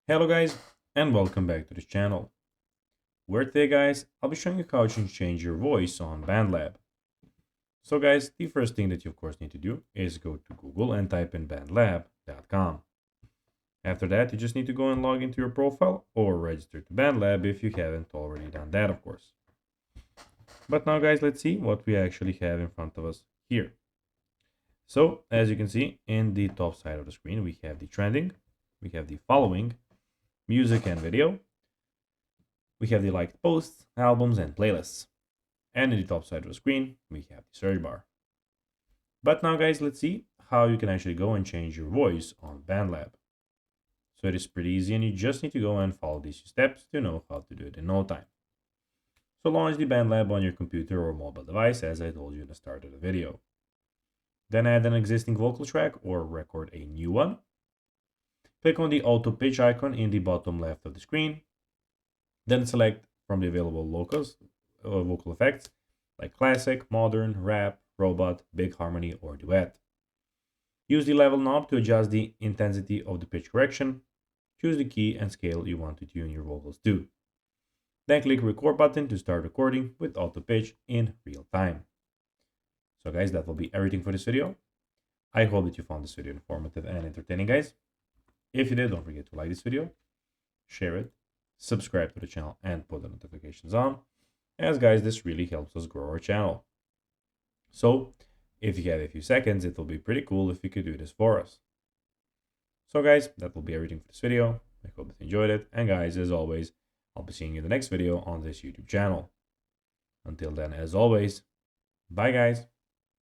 Hello guys, and welcome back to this channel, where today guys, I'll be showing you how you can change your voice on Bandlab. So guys, the first thing that you of course need to do is go to Google and type in bandlab.com. After that, you just need to go and log into your profile or register to Bandlab if you haven't already done that of course. But now guys, let's see what we actually have in front of us here. So as you can see in the top side of the screen, we have the trending, we have the following, music and video. We have the liked posts, albums, and playlists. And in the top side of the screen, we have the search bar. But now guys, let's see how you can actually go and change your voice on Bandlab. So it is pretty easy and you just need to go and follow these steps to know how to do it in no time. So launch the Bandlab on your computer or mobile device as I told you in the start of the video. Then add an existing vocal track or record a new one. Click on the auto pitch icon in the bottom left of the screen. Then select from the available vocal effects like classic, modern, rap, robot, big harmony, or duet. Use the level knob to adjust the intensity of the pitch correction. Choose the key and scale you want to tune your vocals to. Then click record button to start recording with auto pitch in real time. So guys, that will be everything for this video. I hope that you found this video informative and entertaining guys. If you did, don't forget to like this video, share it, subscribe to the channel and put the notifications on, as guys, this really helps us grow our channel. So if you have a few seconds, it will be pretty cool if you could do this for us. So guys, that will be everything for this video. I hope you enjoyed it, and guys, as always, I'll be seeing you in the next video on this YouTube channel. Until then, as always, bye guys.